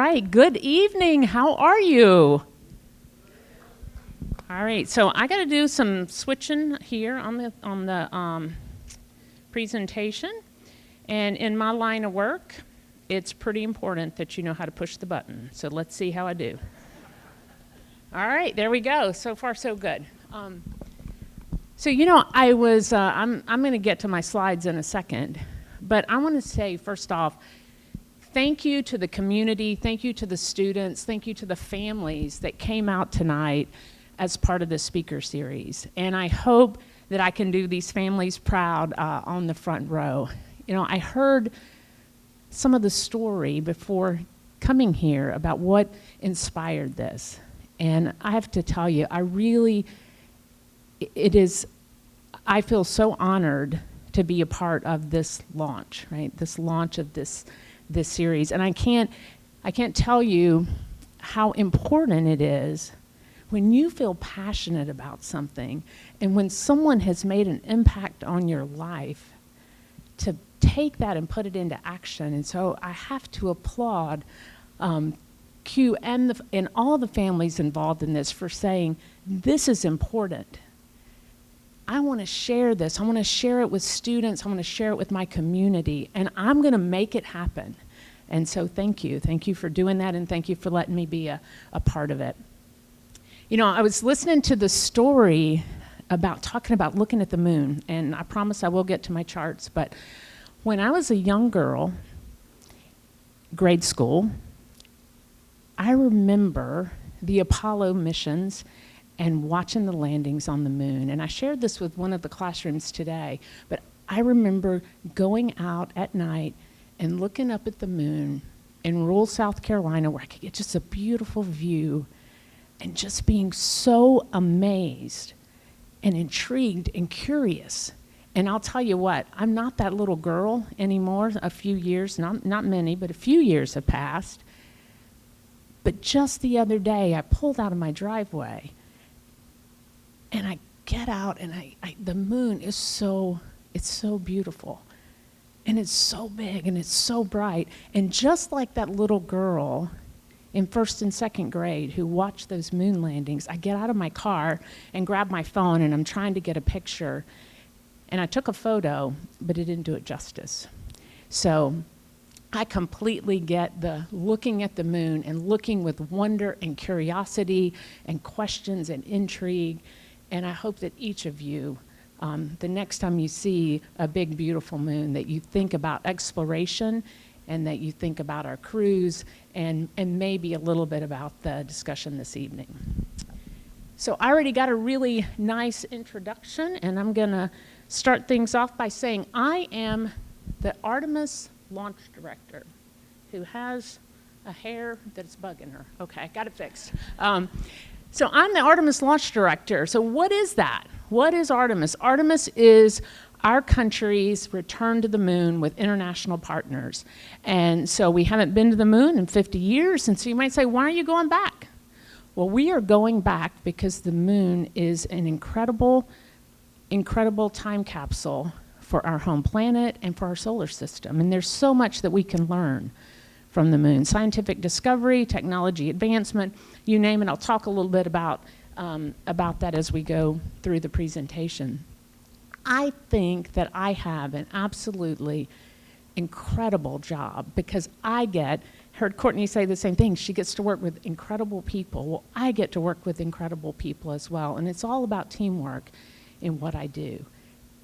right, good evening. How are you? All right, so I got to do some switching here on the presentation. And in my line of work, it's pretty important that you know how to push the button. So let's see how I do. All right, there we go. So far, so good. So you know, I'm going to get to my slides in a second, but I want to say first off, thank you to the community, thank you to the students, thank you to the families that came out tonight as part of the speaker series. And I hope that I can do these families proud on the front row. You know, I heard some of the story before coming here about what inspired this. And I have to tell you, I feel so honored to be a part of this launch, right? This launch of this series. And I can't tell you how important it is when you feel passionate about something and when someone has made an impact on your life to take that and put it into action. And so I have to applaud Q and all the families involved in this for saying, this is important. I want to share this. I want to share it with students. I want to share it with my community, and I'm going to make it happen. And so thank you. Thank you for doing that, and thank you for letting me be a part of it. You know, I was listening to the story about talking about looking at the moon, and I promise I will get to my charts, but when I was a young girl, grade school, I remember the Apollo missions and watching the landings on the moon. And I shared this with one of the classrooms today, but I remember going out at night and looking up at the moon in rural South Carolina where I could get just a beautiful view and just being so amazed and intrigued and curious. And I'll tell you what, I'm not that little girl anymore. A few years, not many, but a few years have passed. But just the other day, I pulled out of my driveway and I get out and the moon is it's so beautiful. And it's so big and it's so bright. And just like that little girl in first and second grade who watched those moon landings, I get out of my car and grab my phone and I'm trying to get a picture. And I took a photo, but it didn't do it justice. So I completely get the looking at the moon and looking with wonder and curiosity and questions and intrigue. And I hope that each of you, the next time you see a big, beautiful moon, that you think about exploration and that you think about our cruise and maybe a little bit about the discussion this evening. So I already got a really nice introduction, and I'm going to start things off by saying I am the Artemis launch director who has a hair that's bugging her. Okay, got it fixed. So I'm the Artemis launch director. So what is that? What is Artemis? Artemis is our country's return to the moon with international partners. And so we haven't been to the moon in 50 years. And so you might say, why are you going back? Well, we are going back because the moon is an incredible, incredible time capsule for our home planet and for our solar system. And there's so much that we can learn from the moon. Scientific discovery, technology advancement, you name it. I'll talk a little bit about that as we go through the presentation. I think that I have an absolutely incredible job because heard Courtney say the same thing. She gets to work with incredible people. Well, I get to work with incredible people as well. And it's all about teamwork in what I do.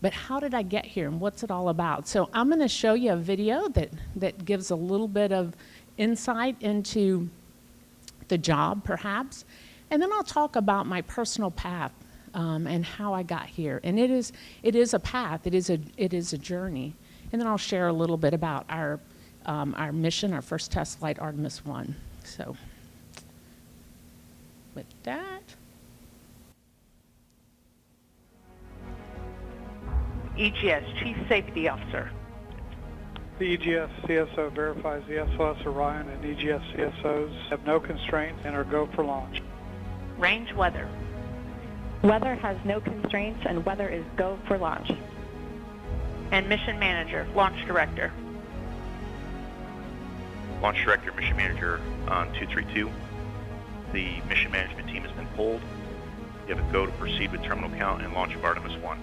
But how did I get here and what's it all about? So I'm going to show you a video that gives a little bit of insight into the job, perhaps. And then I'll talk about my personal path and how I got here. And it is a path. It is a journey. And then I'll share a little bit about our mission, our first test flight, Artemis 1. So with that. EGS, Chief Safety Officer. The EGS CSO verifies the SOS Orion and EGS CSOs have no constraints and are go for launch. Range weather. Weather has no constraints and weather is go for launch. And Mission Manager, Launch Director. Launch Director, Mission Manager on 232. The mission management team has been pulled. You have a go to proceed with terminal count and launch of Artemis 1.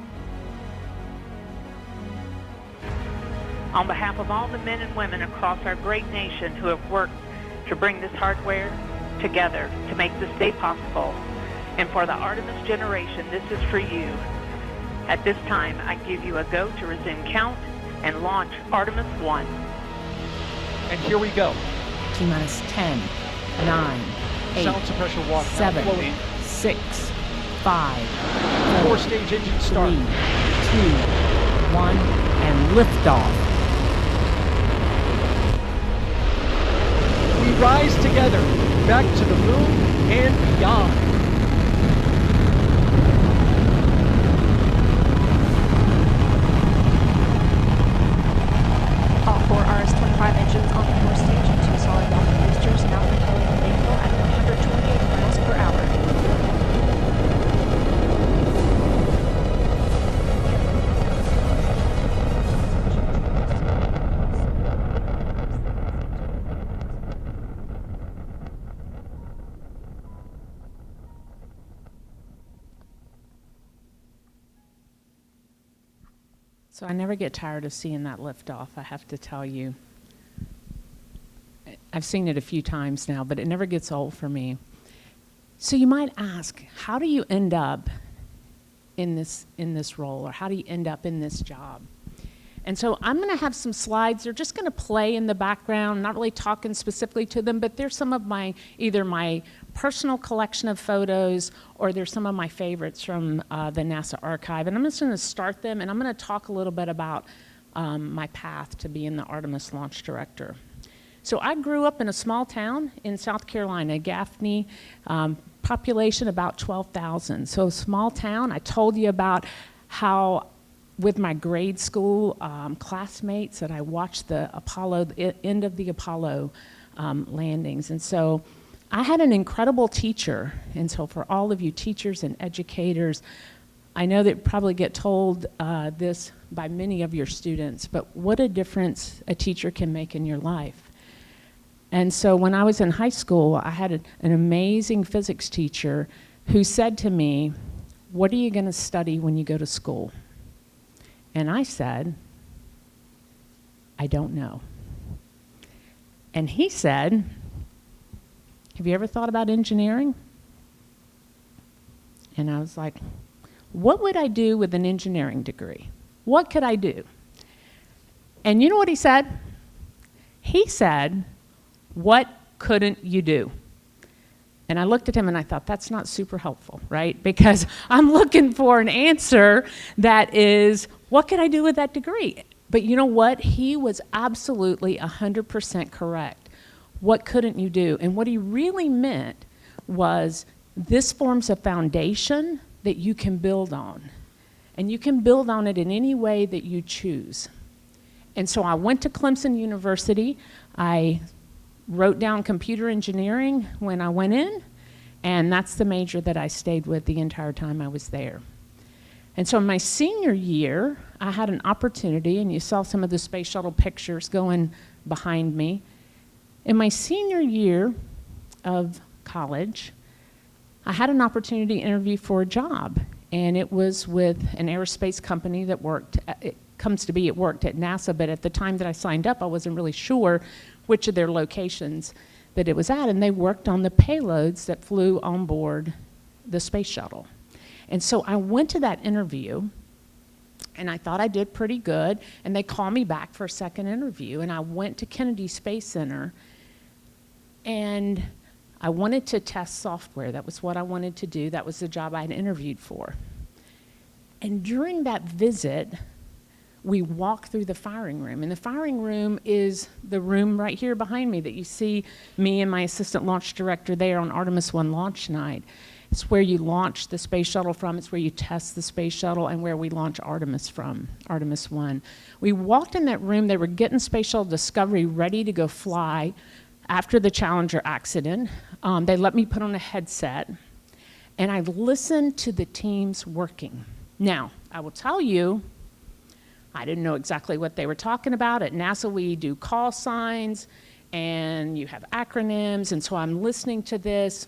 On behalf of all the men and women across our great nation who have worked to bring this hardware together to make this day possible, and for the Artemis generation, this is for you. At this time, I give you a go to resume count and launch Artemis 1. And here we go. T-minus 10, 9, 8, Sound suppression walk now 7, floating. 6, 5, 4-stage engine 3, 2, start. 1, and liftoff. We rise together back to the moon and beyond. All 4 RS-25 engines on the core stage and 2 solid rocket boosters now propelling the vehicle at 128 miles per hour. So I never get tired of seeing that liftoff, I have to tell you. I've seen it a few times now, but it never gets old for me. So you might ask, how do you end up in this role, or how do you end up in this job? And so I'm going to have some slides. They're just going to play in the background, not really talking specifically to them, but they're some of either my personal collection of photos, or they're some of my favorites from the NASA archive. And I'm just going to start them, and I'm going to talk a little bit about my path to being the Artemis launch director. So I grew up in a small town in South Carolina, Gaffney, population about 12,000. So a small town. I told you about how with my grade school classmates that I watched the end of the Apollo landings. And so I had an incredible teacher. And so for all of you teachers and educators, I know that you probably get told this by many of your students, but what a difference a teacher can make in your life. And so when I was in high school, I had an amazing physics teacher who said to me, "What are you going to study when you go to school?" And I said, "I don't know." And he said, "Have you ever thought about engineering?" And I was like, what would I do with an engineering degree? What could I do? And you know what he said? He said, "What couldn't you do?" And I looked at him and I thought, that's not super helpful, right? Because I'm looking for an answer that is, what can I do with that degree? But you know what? He was absolutely 100% correct. What couldn't you do? And what he really meant was, this forms a foundation that you can build on. And you can build on it in any way that you choose. And so I went to Clemson University. I wrote down computer engineering when I went in, and that's the major that I stayed with the entire time I was there. And so in my senior year, I had an opportunity, and you saw some of the space shuttle pictures going behind me. In my senior year of college, I had an opportunity to interview for a job, and it was with an aerospace company that worked, it worked at NASA, but at the time that I signed up, I wasn't really sure which of their locations that it was at, and they worked on the payloads that flew on board the space shuttle. And so I went to that interview, and I thought I did pretty good, and they called me back for a second interview, and I went to Kennedy Space Center, and I wanted to test software. That was what I wanted to do. That was the job I had interviewed for. And during that visit, we walked through the firing room. And the firing room is the room right here behind me that you see me and my assistant launch director there on Artemis 1 launch night. It's where you launch the space shuttle from. It's where you test the space shuttle, and where we launch Artemis from, Artemis 1. We walked in that room. They were getting Space Shuttle Discovery ready to go fly after the Challenger accident. They let me put on a headset, and I listened to the teams working. Now, I will tell you, I didn't know exactly what they were talking about. At NASA, we do call signs, and you have acronyms, and so I'm listening to this.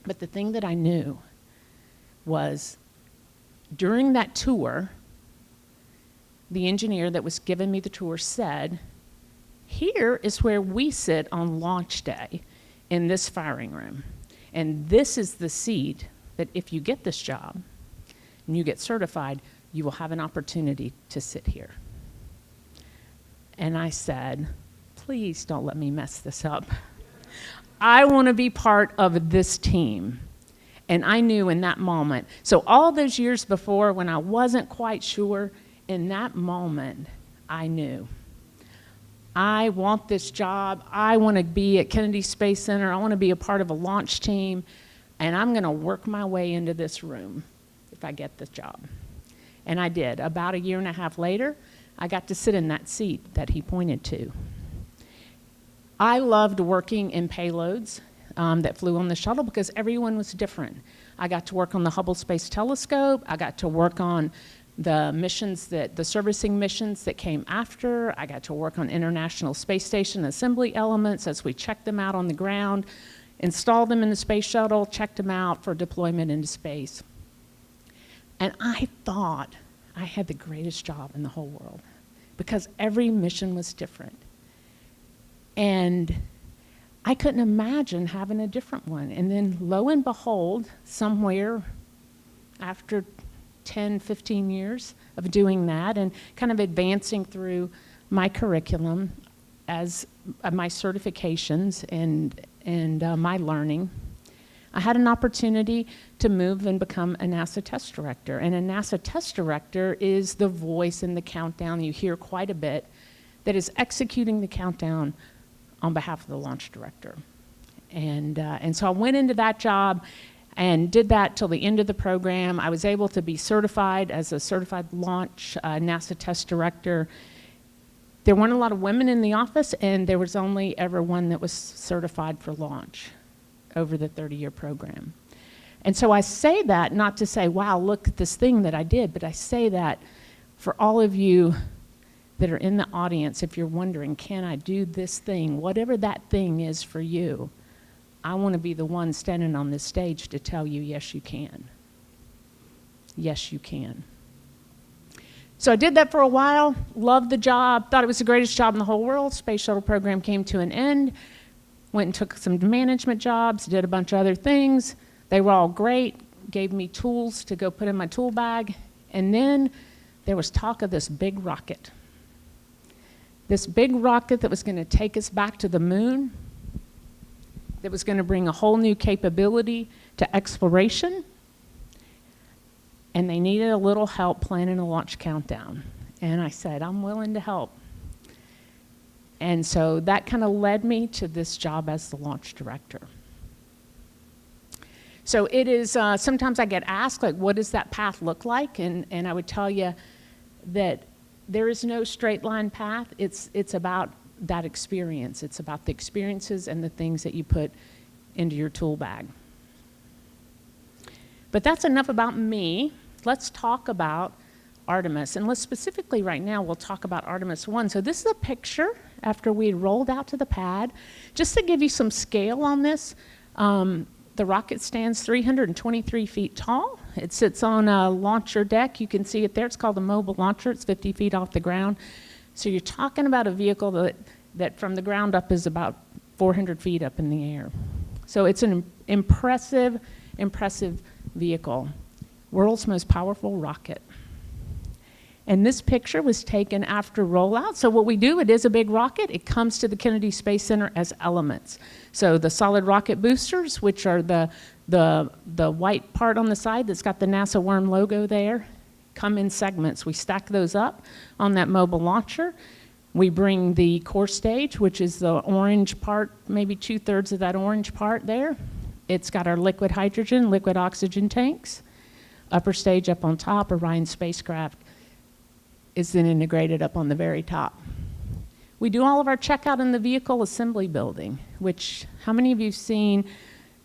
But the thing that I knew was during that tour, the engineer that was giving me the tour said, here is where we sit on launch day in this firing room. And this is the seat that if you get this job and you get certified, you will have an opportunity to sit here. And I said, please don't let me mess this up. I want to be part of this team. And I knew in that moment, so all those years before when I wasn't quite sure, in that moment, I knew. I want this job. I want to be at Kennedy Space Center. I want to be a part of a launch team. And I'm going to work my way into this room if I get this job. And I did. About a year and a half later, I got to sit in that seat that he pointed to. I loved working in payloads that flew on the shuttle because everyone was different. I got to work on the Hubble Space Telescope. I got to work on the missions the servicing missions that came after. I got to work on International Space Station assembly elements as we checked them out on the ground, installed them in the space shuttle, checked them out for deployment into space. And I thought I had the greatest job in the whole world because every mission was different. And I couldn't imagine having a different one. And then lo and behold, somewhere after 10, 15 years of doing that and kind of advancing through my curriculum as my certifications and my learning, I had an opportunity to move and become a NASA test director. And a NASA test director is the voice in the countdown you hear quite a bit that is executing the countdown on behalf of the launch director. And so I went into that job and did that till the end of the program. I was able to be certified as a certified launch NASA test director. There weren't a lot of women in the office, and there was only ever one that was certified for launch over the 30-year program. And so I say that not to say, wow, look at this thing that I did, but I say that for all of you that are in the audience, if you're wondering, can I do this thing, whatever that thing is for you, I want to be the one standing on this stage to tell you, yes, you can. Yes, you can. So I did that for a while, loved the job, thought it was the greatest job in the whole world. Space shuttle program came to an end, went and took some management jobs, did a bunch of other things. They were all great, gave me tools to go put in my tool bag. And then there was talk of this big rocket. This big rocket that was going to take us back to the moon, that was going to bring a whole new capability to exploration. And they needed a little help planning a launch countdown. And I said, I'm willing to help. And so that kind of led me to this job as the launch director. So it is, sometimes I get asked, like, what does that path look like? And I would tell you that there is no straight line path. It's about that experience. It's about the experiences and the things that you put into your tool bag. But that's enough about me. Let's talk about Artemis. And let's specifically right now, we'll talk about Artemis 1. So this is a picture after we rolled out to the pad. Just to give you some scale on this, the rocket stands 323 feet tall. It sits on a launcher deck. You can see it there. It's called a mobile launcher. It's 50 feet off the ground. So you're talking about a vehicle that from the ground up is about 400 feet up in the air. So it's an impressive vehicle. World's most powerful rocket. And this picture was taken after rollout. So what we do, it is a big rocket. It comes to the Kennedy Space Center as elements. So the solid rocket boosters, which are the white part on the side that's got the NASA worm logo there, come in segments. We stack those up on that mobile launcher. We bring the core stage, which is the orange part, maybe 2/3 of that orange part there. It's got our liquid hydrogen, liquid oxygen tanks. Upper stage up on top, Orion spacecraft is then integrated up on the very top. We do all of our checkout in the vehicle assembly building, which, how many of you have seen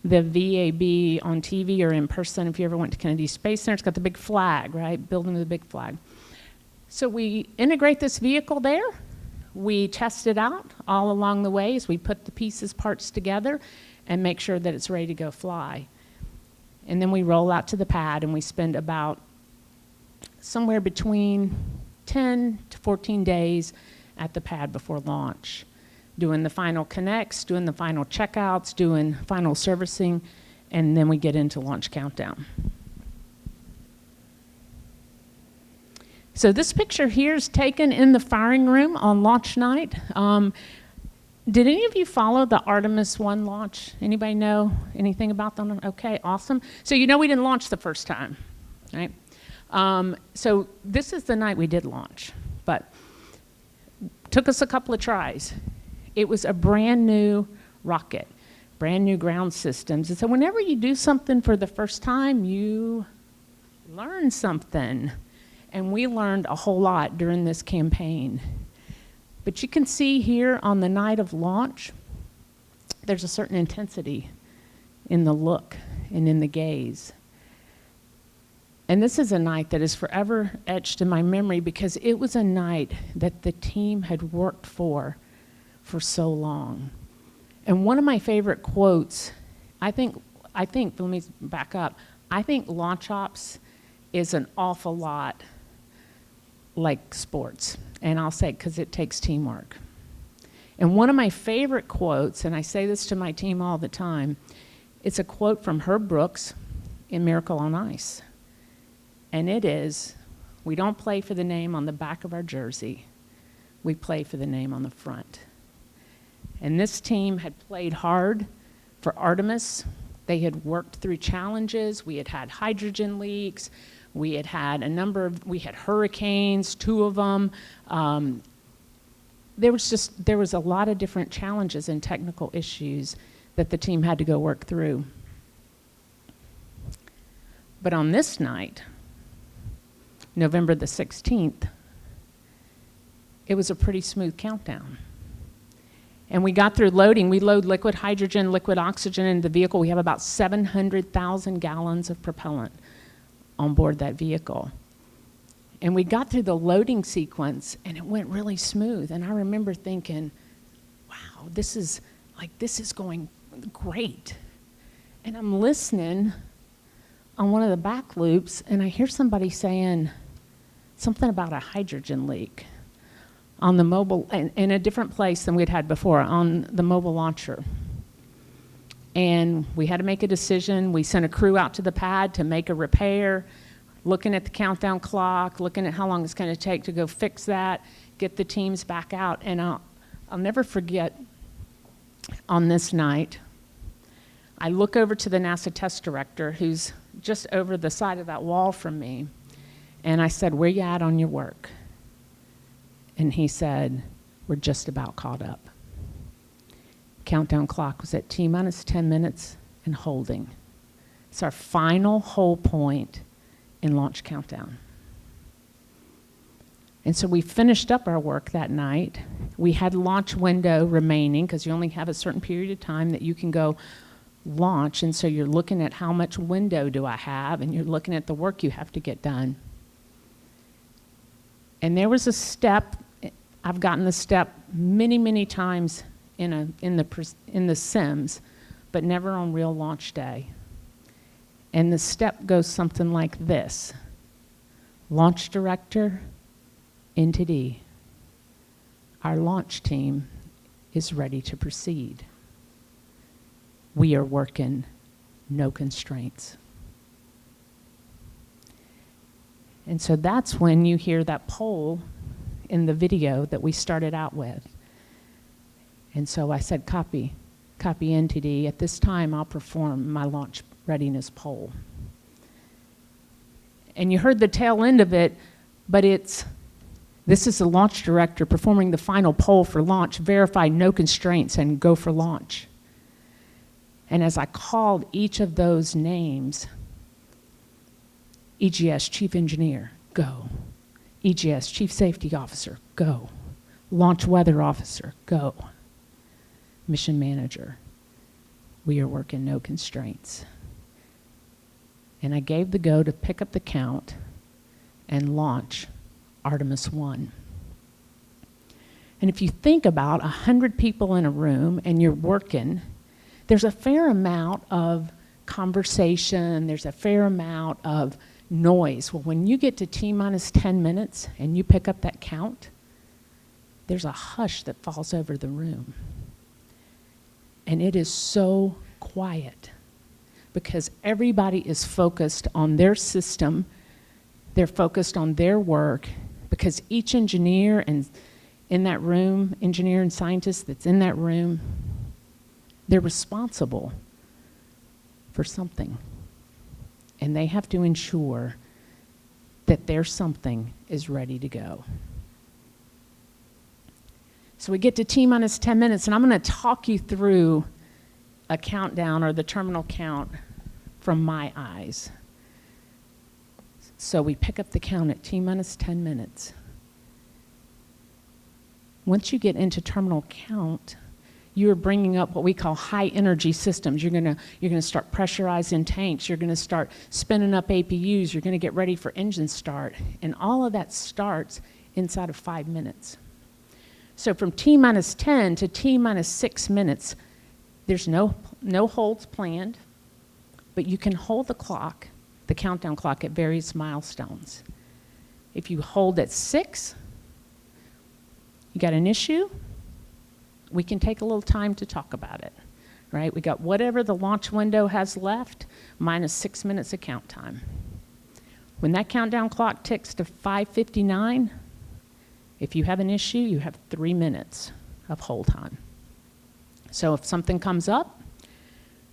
the VAB on TV or in person if you ever went to Kennedy Space Center? It's got the big flag, right? Building with the big flag. So we integrate this vehicle there. we test it out all along the way as we put the parts together and make sure that it's ready to go fly. And then we roll out to the pad and we spend about somewhere between 10 to 14 days at the pad before launch, doing the final connects, doing the final checkouts, doing final servicing, and then we get into launch countdown. So this picture here is taken in the firing room on launch night. Did any of you follow the Artemis 1 launch? Anybody know anything about them? Okay, awesome. So you know we didn't launch the first time, right? So this is the night we did launch, but took us a couple of tries. It was a brand new rocket, brand new ground systems. And so whenever you do something for the first time, you learn something. And we learned a whole lot during this campaign. But you can see here on the night of launch, there's a certain intensity in the look and in the gaze. And this is a night that is forever etched in my memory because it was a night that the team had worked for so long. And one of my favorite quotes, I think, let me back up, I think launch ops is an awful lot like sports. And I'll say because it takes teamwork. And one of my favorite quotes, and I say this to my team all the time, it's a quote from Herb Brooks in Miracle on Ice. And it is, we don't play for the name on the back of our jersey. We play for the name on the front. And this team had played hard for Artemis. They had worked through challenges. We had had hydrogen leaks. We had had we had hurricanes, 2 of them. There was a lot of different challenges and technical issues that the team had to go work through. But on this night, November the 16th, it was a pretty smooth countdown. And we got through loading. We load liquid hydrogen, liquid oxygen into the vehicle. We have about 700,000 gallons of propellant on board that vehicle. And we got through the loading sequence and it went really smooth. And I remember thinking, wow, this is going great. And I'm listening on one of the back loops and I hear somebody saying something about a hydrogen leak on the mobile, in a different place than we'd had before, on the mobile launcher. And we had to make a decision. We sent a crew out to the pad to make a repair, looking at the countdown clock, looking at how long it's going to take to go fix that, get the teams back out. And I'll never forget, on this night, I look over to the NASA test director, who's just over the side of that wall from me, and I said, "Where you at on your work?" And he said, "We're just about caught up." Countdown clock was at T-minus 10 minutes and holding. It's our final hold point in launch countdown. And so we finished up our work that night. We had launch window remaining because you only have a certain period of time that you can go launch. And so you're looking at how much window do I have, and you're looking at the work you have to get done. And there was a step, I've gotten the step many, many times in the sims, but never on real launch day. And the step goes something like this: launch director, entity, our launch team is ready to proceed. We are working no constraints. And so that's when you hear that poll in the video that we started out with. And so I said, copy NTD. At this time, I'll perform my launch readiness poll. And you heard the tail end of it, but this is the launch director performing the final poll for launch, verify no constraints, and go for launch. And as I called each of those names, EGS Chief Engineer, go. EGS Chief Safety Officer, go. Launch Weather Officer, go. Mission Manager, we are working no constraints. And I gave the go to pick up the count and launch Artemis 1. And if you think about 100 people in a room and you're working, there's a fair amount of conversation, there's a fair amount of noise. Well, when you get to T-minus 10 minutes and you pick up that count, there's a hush that falls over the room. And it is so quiet because everybody is focused on their system, they're focused on their work, because each engineer and in that room, engineer and scientist that's in that room, they're responsible for something. And they have to ensure that their something is ready to go. So we get to T-minus 10 minutes, and I'm going to talk you through a countdown or the terminal count from my eyes. So we pick up the count at T-minus 10 minutes. Once you get into terminal count, you're bringing up what we call high energy systems. You're gonna start pressurizing tanks. You're gonna start spinning up APUs. You're gonna get ready for engine start. And all of that starts inside of 5 minutes. So from T-minus 10 to T-minus 6 minutes, there's no holds planned, but you can hold the clock, the countdown clock, at various milestones. If you hold at 6, you got an issue, we can take a little time to talk about it, right? We got whatever the launch window has left, minus 6 minutes of count time. When that countdown clock ticks to 5:59, if you have an issue, you have 3 minutes of hold time. So if something comes up,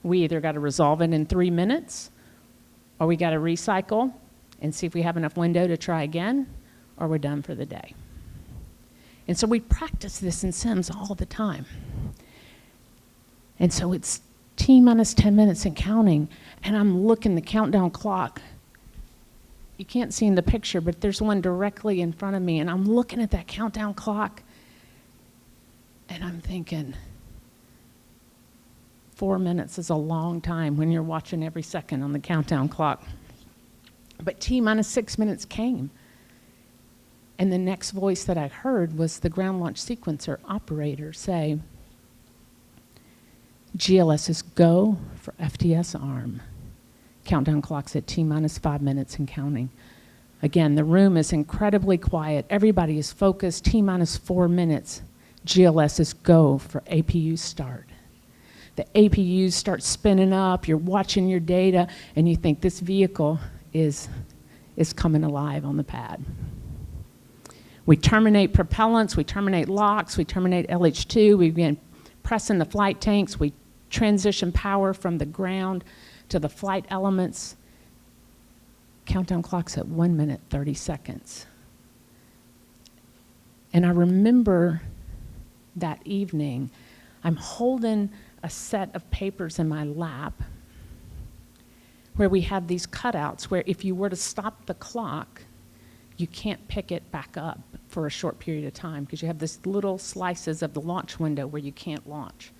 we either got to resolve it in 3 minutes, or we got to recycle and see if we have enough window to try again, or we're done for the day. And so we practice this in Sims all the time. And so it's T-minus 10 minutes and counting, and I'm looking the countdown clock. You can't see in the picture, but there's one directly in front of me, and I'm looking at that countdown clock, and I'm thinking, 4 minutes is a long time when you're watching every second on the countdown clock. But T-minus 6 minutes came. And the next voice that I heard was the ground launch sequencer operator say, GLS is go for FTS arm. Countdown clock's at T-minus 5 minutes and counting. Again, the room is incredibly quiet. Everybody is focused. T-minus 4 minutes. GLS is go for APU start. The APUs start spinning up. You're watching your data, and you think this vehicle is coming alive on the pad. We terminate propellants, we terminate locks, we terminate LH2, we begin pressing the flight tanks, we transition power from the ground to the flight elements. Countdown clock's at 1 minute, 30 seconds. And I remember that evening, I'm holding a set of papers in my lap where we have these cutouts where if you were to stop the clock, you can't pick it back up for a short period of time because you have this little slices of the launch window where you can't launch.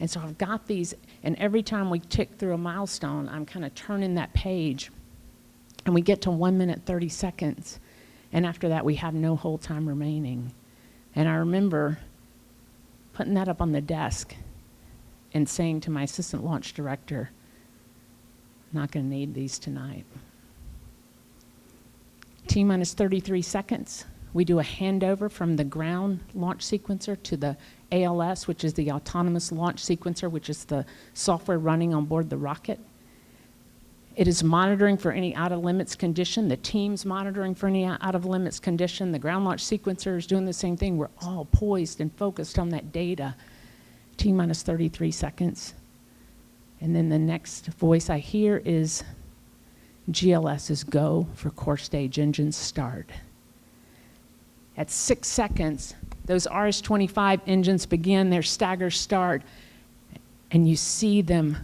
And so I've got these, and every time we tick through a milestone, I'm kind of turning that page, and we get to 1 minute, 30 seconds, and after that we have no hold time remaining. And I remember putting that up on the desk and saying to my assistant launch director, I'm not going to need these tonight. T-minus 33 seconds, we do a handover from the ground launch sequencer to the ALS, which is the autonomous launch sequencer, which is the software running on board the rocket. It is monitoring for any out-of-limits condition. The team's monitoring for any out-of-limits condition. The ground launch sequencer is doing the same thing. We're all poised and focused on that data. T-minus 33 seconds. And then the next voice I hear is GLS is go for core stage engine start. At 6 seconds, those RS-25 engines begin their stagger start, and you see them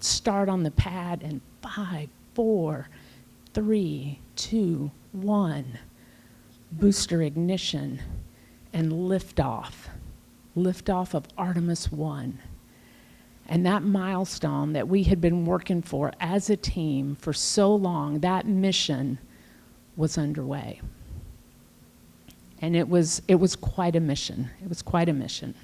start on the pad in 5, 4, 3, 2, 1. Booster ignition and liftoff of Artemis 1. And that milestone that we had been working for as a team for so long, that mission was underway. And it was quite a mission. It was quite a mission.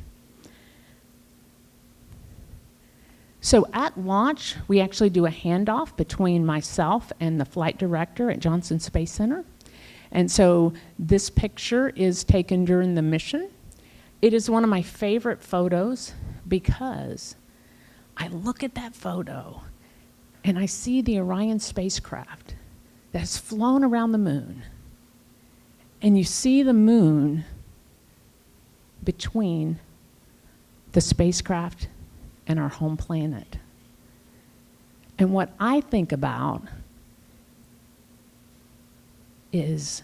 So at launch, we actually do a handoff between myself and the flight director at Johnson Space Center. And so this picture is taken during the mission. It is one of my favorite photos because I look at that photo and I see the Orion spacecraft that has flown around the moon. And you see the moon between the spacecraft and our home planet. And what I think about is,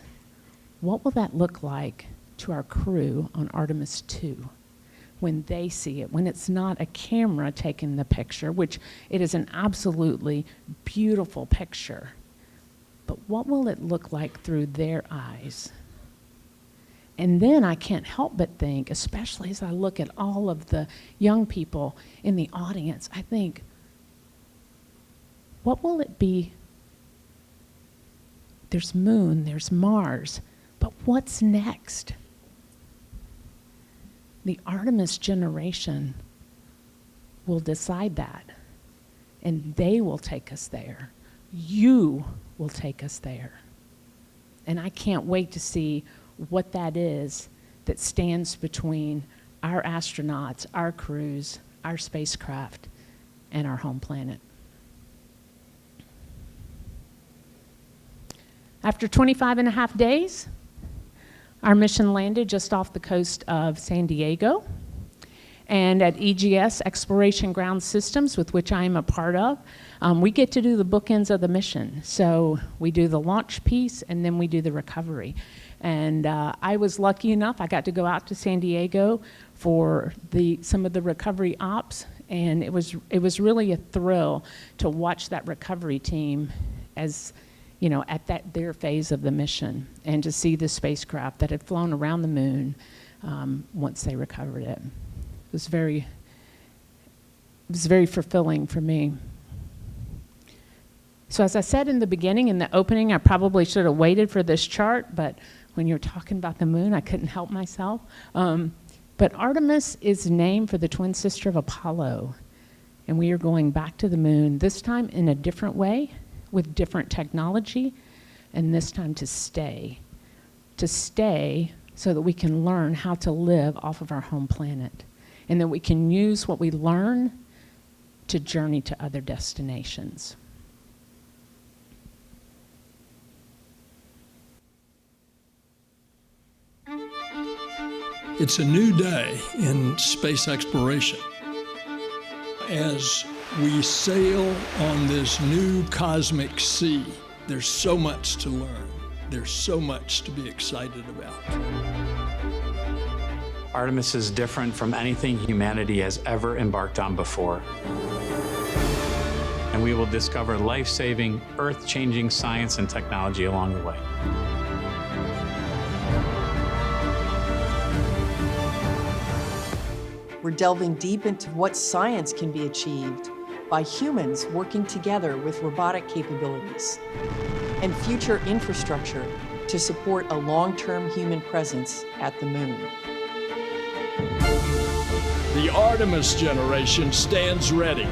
what will that look like to our crew on Artemis 2 when they see it, when it's not a camera taking the picture, which it is an absolutely beautiful picture, but what will it look like through their eyes? And then I can't help but think, especially as I look at all of the young people in the audience, I think, what will it be? There's Moon, there's Mars, but what's next? The Artemis generation will decide that, and they will take us there. You will take us there. And I can't wait to see what that is that stands between our astronauts, our crews, our spacecraft, and our home planet. After 25 and a half days, our mission landed just off the coast of San Diego. And at EGS, Exploration Ground Systems, with which I am a part of, we get to do the bookends of the mission. So we do the launch piece, and then we do the recovery. And I was lucky enough, I got to go out to San Diego for some of the recovery ops, and it was really a thrill to watch that recovery team as, you know, at their phase of the mission, and to see the spacecraft that had flown around the moon once they recovered it. It was very fulfilling for me. So as I said in the beginning, in the opening, I probably should have waited for this chart, but when you're talking about the moon, I couldn't help myself. But Artemis is named for the twin sister of Apollo, and we are going back to the moon, this time in a different way, with different technology, and this time to stay so that we can learn how to live off of our home planet, and that we can use what we learn to journey to other destinations. It's a new day in space exploration. As we sail on this new cosmic sea, there's so much to learn. There's so much to be excited about. Artemis is different from anything humanity has ever embarked on before. And we will discover life-saving, earth-changing science and technology along the way. We're delving deep into what science can be achieved by humans working together with robotic capabilities and future infrastructure to support a long-term human presence at the moon. The Artemis generation stands ready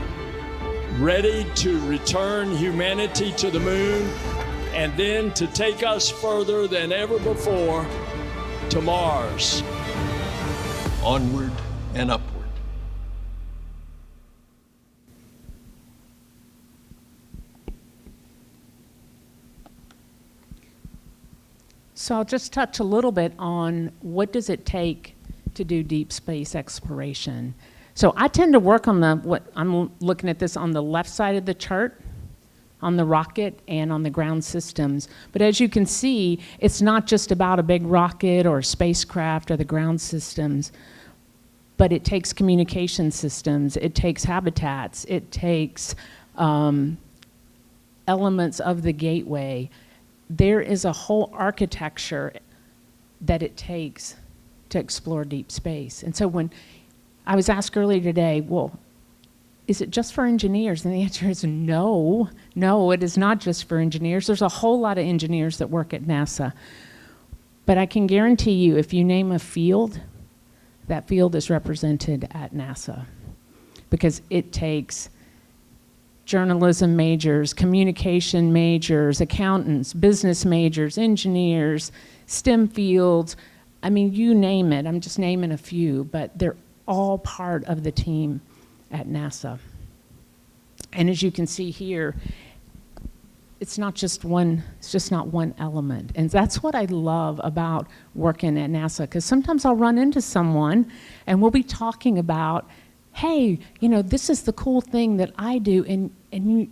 to return humanity to the moon, and then to take us further than ever before to Mars. Onward and upward. So I'll just touch a little bit on what does it take to do deep space exploration. So I tend to work on I'm looking at this on the left side of the chart, on the rocket and on the ground systems. But as you can see, it's not just about a big rocket or a spacecraft or the ground systems, but it takes communication systems, it takes habitats, it takes elements of the gateway. There is a whole architecture that it takes to explore deep space. And so when I was asked earlier today, well, is it just for engineers? And the answer is no, it is not just for engineers. There's a whole lot of engineers that work at NASA. But I can guarantee you, if you name a field, that field is represented at NASA, because it takes journalism majors, communication majors, accountants, business majors, engineers, STEM fields. I mean, you name it. I'm just naming a few, but they're all part of the team at NASA. And as you can see here, it's not just one, it's just not one element. And that's what I love about working at NASA, because sometimes I'll run into someone and we'll be talking about, hey, you know, this is the cool thing that I do, and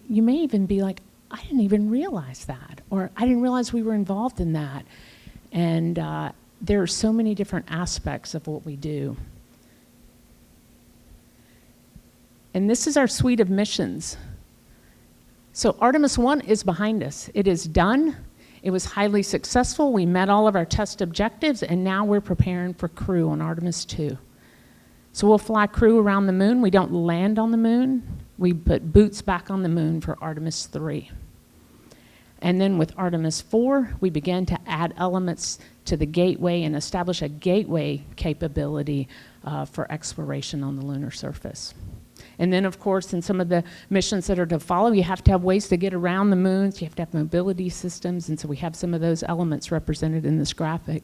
you may even be like, I didn't even realize that, or I didn't realize we were involved in that. And there are so many different aspects of what we do. And this is our suite of missions. So Artemis 1 is behind us. It is done. It was highly successful. We met all of our test objectives, and now we're preparing for crew on Artemis 2. So we'll fly crew around the moon. We don't land on the moon. We put boots back on the moon for Artemis 3. And then with Artemis 4, we began to add elements to the gateway and establish a gateway capability for exploration on the lunar surface. And then, of course, in some of the missions that are to follow, you have to have ways to get around the moons. You have to have mobility systems, and so we have some of those elements represented in this graphic.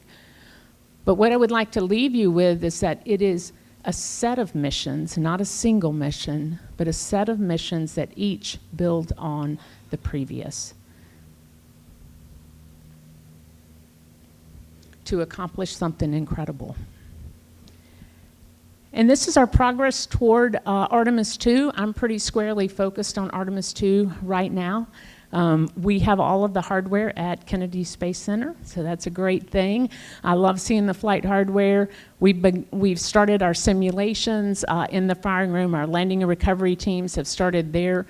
But what I would like to leave you with is that it is a set of missions, not a single mission, but a set of missions that each build on the previous to accomplish something incredible. And this is our progress toward Artemis 2. I'm pretty squarely focused on Artemis 2 right now. We have all of the hardware at Kennedy Space Center, so that's a great thing. I love seeing the flight hardware. We've started our simulations in the firing room. Our landing and recovery teams have started their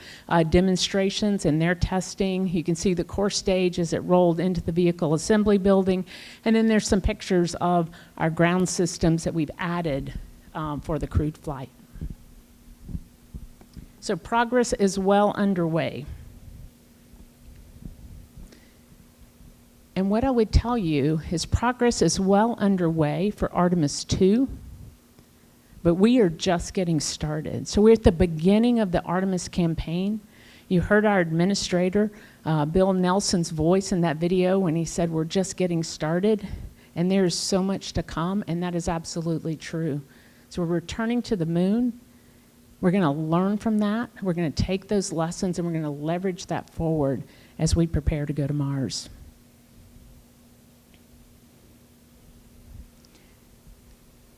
demonstrations and their testing. You can see the core stage as it rolled into the vehicle assembly building. And then there's some pictures of our ground systems that we've added for the crewed flight. So progress is well underway. And what I would tell you is progress is well underway for Artemis 2, but we are just getting started. So we're at the beginning of the Artemis campaign. You heard our administrator, Bill Nelson's voice in that video when he said we're just getting started, and there's so much to come, and that is absolutely true. So we're returning to the moon. We're going to learn from that. We're going to take those lessons, and we're going to leverage that forward as we prepare to go to Mars.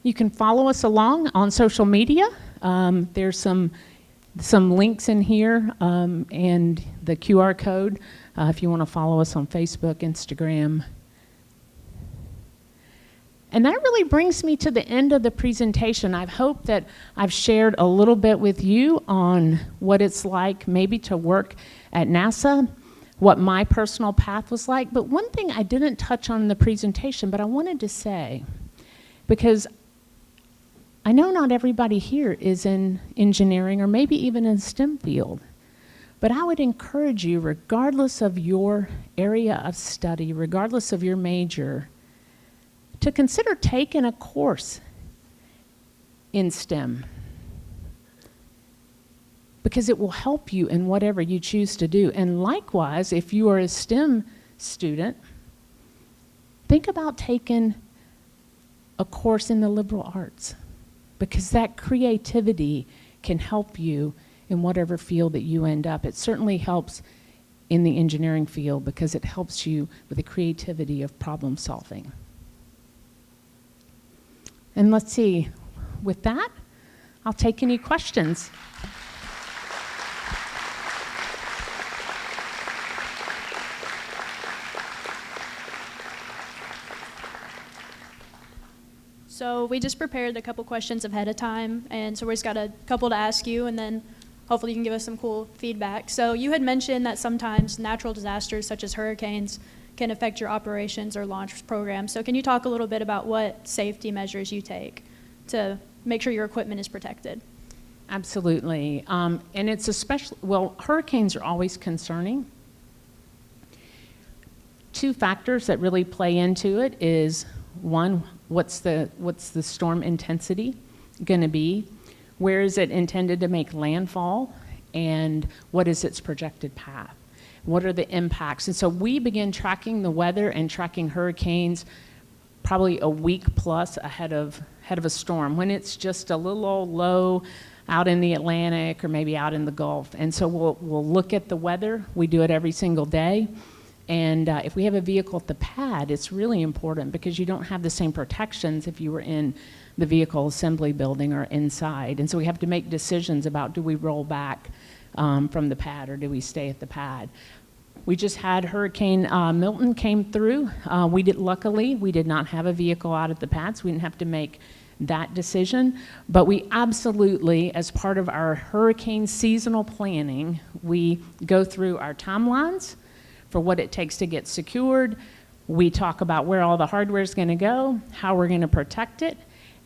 You can follow us along on social media. There's some links in here and the QR code if you want to follow us on Facebook, Instagram. And that really brings me to the end of the presentation. I hope that I've shared a little bit with you on what it's like maybe to work at NASA, what my personal path was like. But one thing I didn't touch on in the presentation, but I wanted to say, because I know not everybody here is in engineering or maybe even in STEM field, but I would encourage you, regardless of your area of study, regardless of your major, to consider taking a course in STEM, because it will help you in whatever you choose to do. And likewise, if you are a STEM student, think about taking a course in the liberal arts, because that creativity can help you in whatever field that you end up. It certainly helps in the engineering field because it helps you with the creativity of problem solving. And let's see, with that, I'll take any questions. So we just prepared a couple questions ahead of time, and so we just got a couple to ask you, and then hopefully you can give us some cool feedback. So you had mentioned that sometimes natural disasters such as hurricanes can affect your operations or launch programs. So can you talk a little bit about what safety measures you take to make sure your equipment is protected? Absolutely. And it's especially, well, hurricanes are always concerning. two factors that really play into it is, one, what's the storm intensity going to be? Where is it intended to make landfall? And what is its projected path? What are the impacts? And so we begin tracking the weather and tracking hurricanes probably a week plus ahead of a storm, when it's just a little old low out in the Atlantic or maybe out in the Gulf. And so we'll look at the weather. We do it every single day. And if we have a vehicle at the pad, it's really important because you don't have the same protections if you were in the vehicle assembly building or inside. And so we have to make decisions about, do we roll back from the pad or do we stay at the pad? We just had Hurricane Milton came through. Luckily, we did not have a vehicle out at the pad, so we didn't have to make that decision. But we absolutely, as part of our hurricane seasonal planning, we go through our timelines for what it takes to get secured. We talk about where all the hardware is going to go, how we're going to protect it,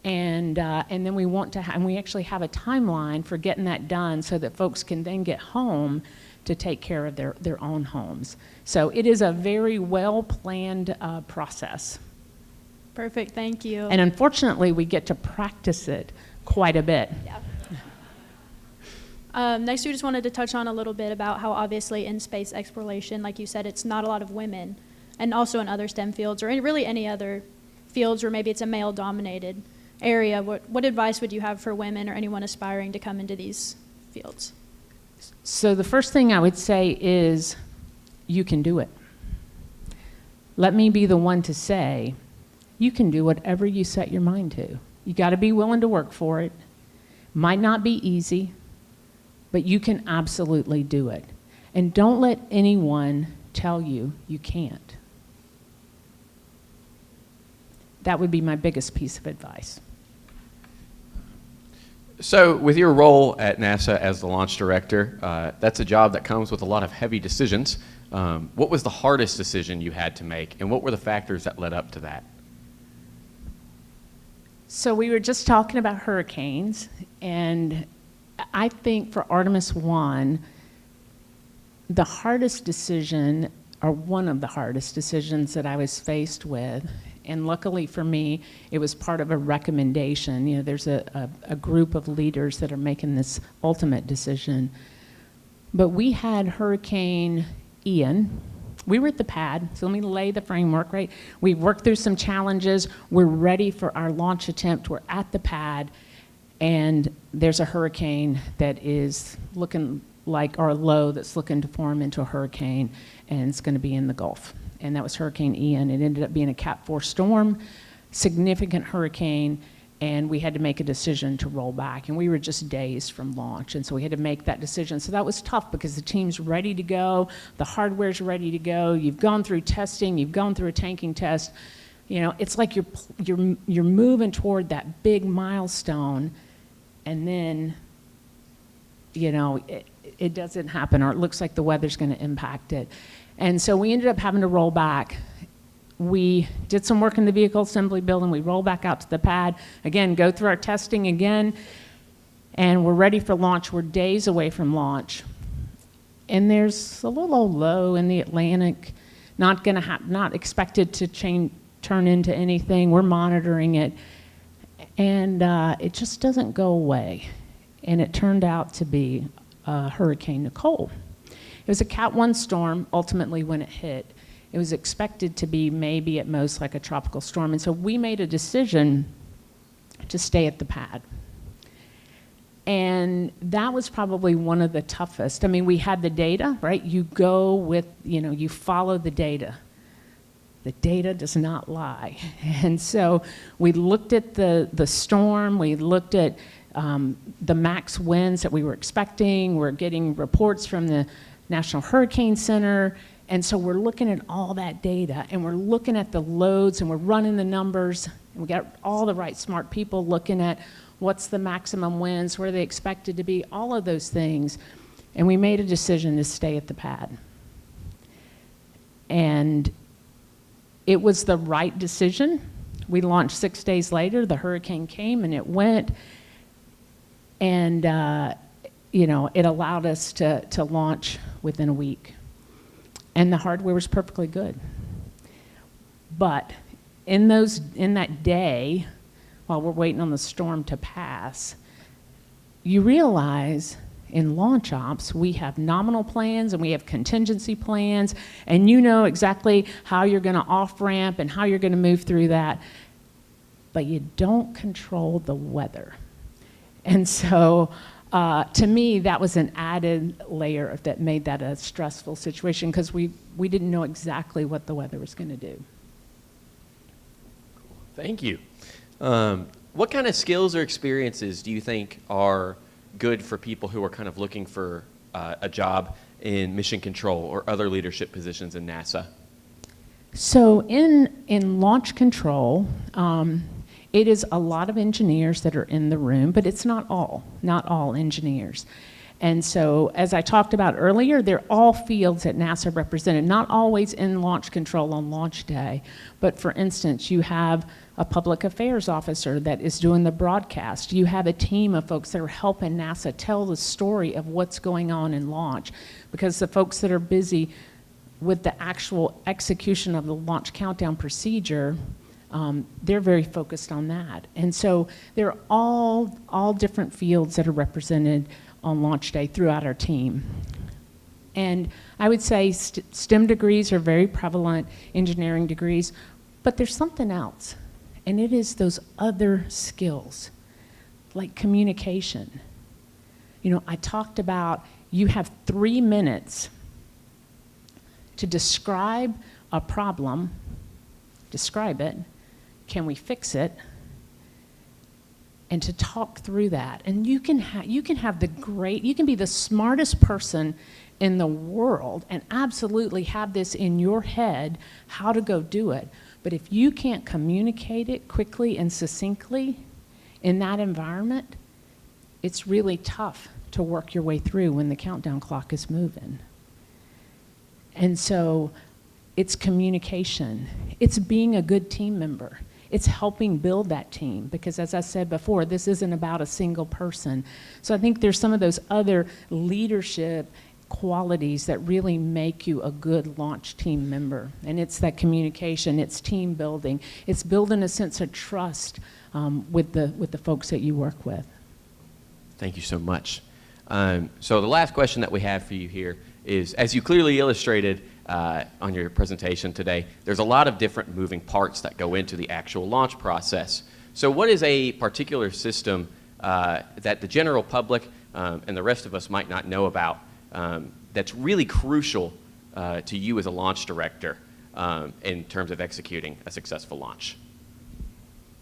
and then we want to, and we actually have a timeline for getting that done so that folks can then get home to take care of their own homes. So it is a very well-planned process. Perfect, thank you. And unfortunately, we get to practice it quite a bit. Yeah. Next, we just wanted to touch on a little bit about how obviously in space exploration, like you said, it's not a lot of women, and also in other STEM fields or really any other fields where maybe it's a male-dominated area. What advice would you have for women or anyone aspiring to come into these fields? So the first thing I would say is, you can do it. Let me be the one to say, you can do whatever you set your mind to. You got to be willing to work for it. Might not be easy, but you can absolutely do it. And don't let anyone tell you you can't. That would be my biggest piece of advice. So with your role at NASA as the launch director, that's a job that comes with a lot of heavy decisions. What was the hardest decision you had to make, and what were the factors that led up to that? So we were just talking about hurricanes, and I think for Artemis 1, the hardest decision, or one of the hardest decisions that I was faced with, and luckily for me, it was part of a recommendation. You know, there's a group of leaders that are making this ultimate decision. But we had Hurricane Ian. We were at the pad, so let me lay the framework, right? We've worked through some challenges. We're ready for our launch attempt. We're at the pad, and there's a hurricane that is looking like our low that's looking to form into a hurricane, and it's going to be in the Gulf. And that was Hurricane Ian. It ended up being a Cat 4 storm, significant hurricane, and we had to make a decision to roll back. And we were just days from launch, and so we had to make that decision. So that was tough because the team's ready to go, the hardware's ready to go, you've gone through testing, you've gone through a tanking test. You know, it's like you're moving toward that big milestone, and then, you know, it doesn't happen, or it looks like the weather's going to impact it. And so we ended up having to roll back. We did some work in the vehicle assembly building. We rolled back out to the pad. Again, go through our testing again, and we're ready for launch. We're days away from launch. And there's a little old low in the Atlantic, not expected to turn into anything. We're monitoring it. And it just doesn't go away. And it turned out to be Hurricane Nicole. It was a Cat 1 storm, ultimately, when it hit. It was expected to be maybe at most like a tropical storm. And so we made a decision to stay at the pad. And that was probably one of the toughest. I mean, we had the data, right? You go with, you know, you follow the data. The data does not lie. And so we looked at the storm, we looked at the max winds that we were expecting. We're getting reports from the National Hurricane Center. And so we're looking at all that data, and we're looking at the loads, and we're running the numbers, and we got all the right smart people looking at what's the maximum winds, where are they expected to be, all of those things. And we made a decision to stay at the pad. And it was the right decision. We launched 6 days later. The hurricane came and it went. And, you know, it allowed us to launch within a week. And the hardware was perfectly good. But in that day, while we're waiting on the storm to pass, you realize in launch ops, we have nominal plans and we have contingency plans, and you know exactly how you're going to off-ramp and how you're going to move through that, but you don't control the weather. And so, to me, that was an added layer that made that a stressful situation, because we didn't know exactly what the weather was going to do. Thank you. What kind of skills or experiences do you think are good for people who are kind of looking for a job in mission control or other leadership positions in NASA? So in launch control, it is a lot of engineers that are in the room, but it's not all engineers. And so, as I talked about earlier, they're all fields at NASA represented, not always in launch control on launch day. But for instance, you have a public affairs officer that is doing the broadcast. You have a team of folks that are helping NASA tell the story of what's going on in launch, because the folks that are busy with the actual execution of the launch countdown procedure, they're very focused on that. And so they're all different fields that are represented on launch day throughout our team. And I would say STEM degrees are very prevalent, engineering degrees, but there's something else, and it is those other skills, like communication. You know, I talked about you have 3 minutes to describe a problem, describe it, can we fix it, and to talk through that. And you can be the smartest person in the world and absolutely have this in your head how to go do it. But if you can't communicate it quickly and succinctly in that environment, it's really tough to work your way through when the countdown clock is moving. And so it's communication. It's being a good team member. It's helping build that team, because as I said before, this isn't about a single person. So I think there's some of those other leadership qualities that really make you a good launch team member. And it's that communication, it's team building, it's building a sense of trust with the folks that you work with. Thank you so much. So the last question that we have for you here is, as you clearly illustrated on your presentation today, there's a lot of different moving parts that go into the actual launch process. So what is a particular system that the general public and the rest of us might not know about that's really crucial to you as a launch director in terms of executing a successful launch?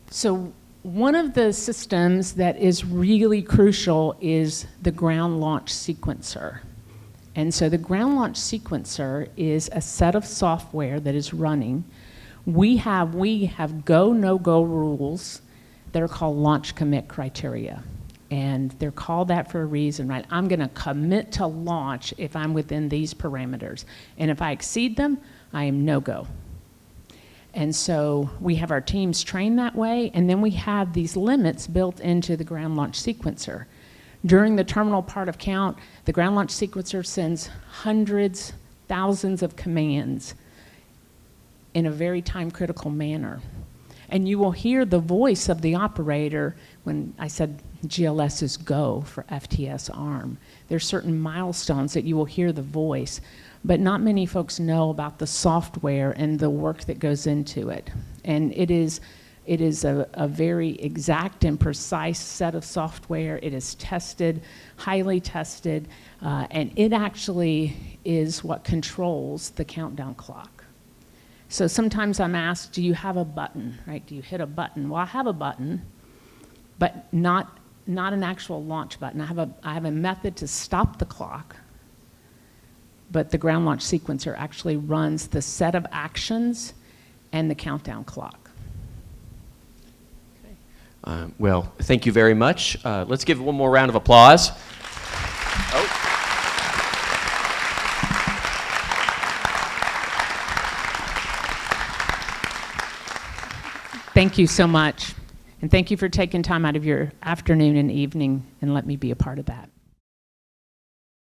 So one of the systems that is really crucial is the ground launch sequencer. And so the ground launch sequencer is a set of software that is running. We have go, no-go rules that are called launch commit criteria. And they're called that for a reason, right? I'm going to commit to launch if I'm within these parameters. And if I exceed them, I am no-go. And so we have our teams trained that way, and then we have these limits built into the ground launch sequencer. During the terminal part of count, the ground launch sequencer sends hundreds, thousands of commands in a very time-critical manner. And you will hear the voice of the operator when I said GLS is go for FTS arm. There's certain milestones that you will hear the voice, but not many folks know about the software and the work that goes into it. And it is a very exact and precise set of software. It is tested, highly tested, and it actually is what controls the countdown clock. So sometimes I'm asked, do you have a button, right? Do you hit a button? Well, I have a button, but not an actual launch button. I have a method to stop the clock, but the ground launch sequencer actually runs the set of actions and the countdown clock. Well, thank you very much. Let's give one more round of applause. Thank you so much. And thank you for taking time out of your afternoon and evening and let me be a part of that.